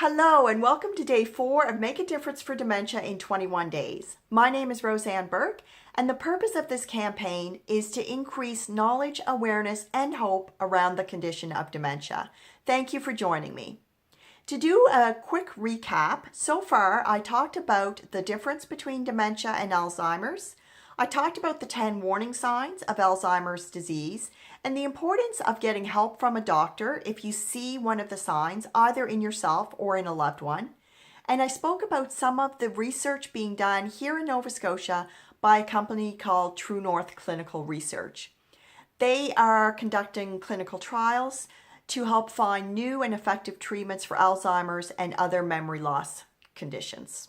Hello and welcome to day 4 of Make a Difference for Dementia in 21 Days. My name is Roseanne Burke, and the purpose of this campaign is to increase knowledge, awareness, and hope around the condition of dementia. Thank you for joining me. To do a quick recap, so far I talked about the difference between dementia and Alzheimer's. I talked about the 10 warning signs of Alzheimer's disease and the importance of getting help from a doctor if you see one of the signs, either in yourself or in a loved one. And I spoke about some of the research being done here in Nova Scotia by a company called True North Clinical Research. They are conducting clinical trials to help find new and effective treatments for Alzheimer's and other memory loss conditions.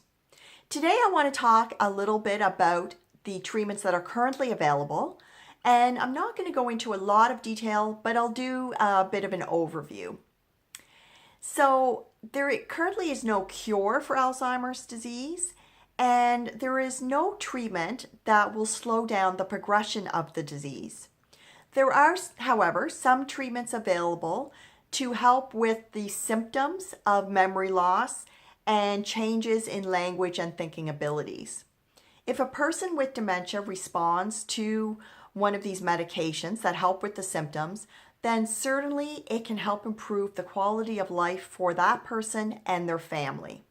Today I want to talk a little bit about the treatments that are currently available, and I'm not going to go into a lot of detail, but I'll do a bit of an overview. So there currently is no cure for Alzheimer's disease, and there is no treatment that will slow down the progression of the disease. There are, however, some treatments available to help with the symptoms of memory loss and changes in language and thinking abilities. If a person with dementia responds to one of these medications that help with the symptoms, then certainly it can help improve the quality of life for that person and their family.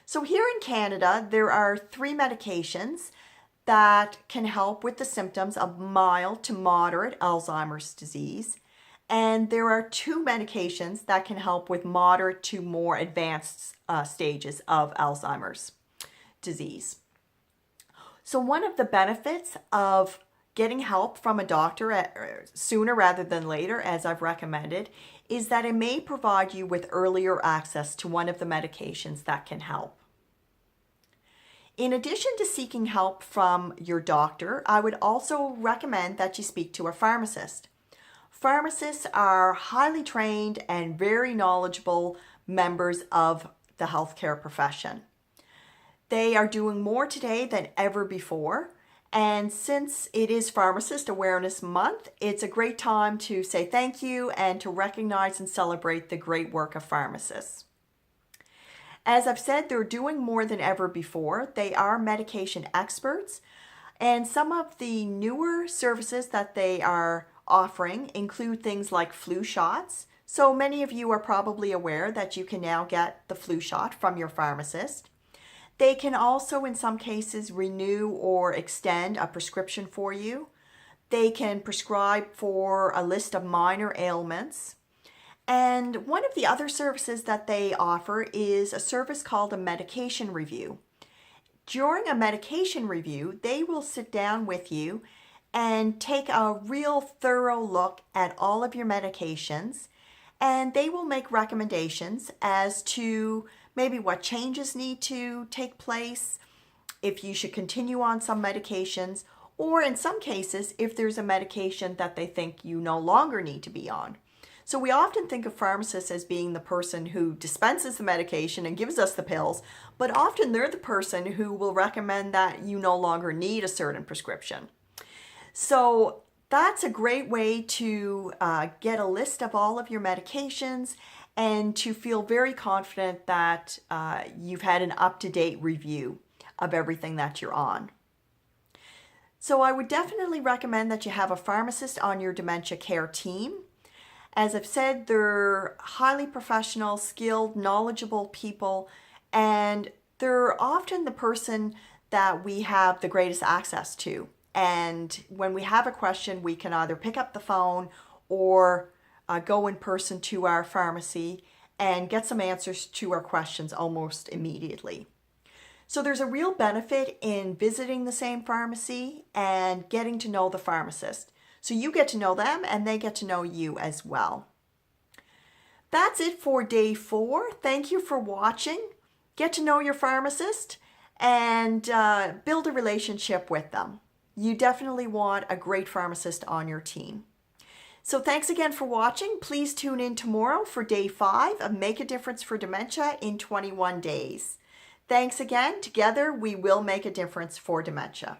So here in Canada, there are 3 medications that can help with the symptoms of mild to moderate Alzheimer's disease. And there are 2 medications that can help with moderate to more advanced stages of Alzheimer's disease. So one of the benefits of getting help from a doctor sooner rather than later, as I've recommended, is that it may provide you with earlier access to one of the medications that can help. In addition to seeking help from your doctor, I would also recommend that you speak to a pharmacist. Pharmacists are highly trained and very knowledgeable members of the healthcare profession. They are doing more today than ever before, and since it is Pharmacist Awareness Month, it's a great time to say thank you and to recognize and celebrate the great work of pharmacists. As I've said, they're doing more than ever before. They are medication experts, and some of the newer services that they are offering include things like flu shots. So many of you are probably aware that you can now get the flu shot from your pharmacist. They can also, in some cases, renew or extend a prescription for you. They can prescribe for a list of minor ailments. And one of the other services that they offer is a service called a medication review. During a medication review, they will sit down with you and take a real thorough look at all of your medications, and they will make recommendations as to maybe what changes need to take place, if you should continue on some medications, or in some cases, if there's a medication that they think you no longer need to be on. So we often think of pharmacists as being the person who dispenses the medication and gives us the pills, but often they're the person who will recommend that you no longer need a certain prescription. So that's a great way to get a list of all of your medications and to feel very confident that you've had an up-to-date review of everything that you're on. So I would definitely recommend that you have a pharmacist on your dementia care team. As I've said, they're highly professional, skilled, knowledgeable people, and they're often the person that we have the greatest access to. And when we have a question, we can either pick up the phone or go in person to our pharmacy and get some answers to our questions almost immediately. So there's a real benefit in visiting the same pharmacy and getting to know the pharmacist. So you get to know them and they get to know you as well. That's it for day 4. Thank you for watching. Get to know your pharmacist and build a relationship with them. You definitely want a great pharmacist on your team. So thanks again for watching. Please tune in tomorrow for day 5 of Make a Difference for Dementia in 21 Days. Thanks again. Together we will make a difference for dementia.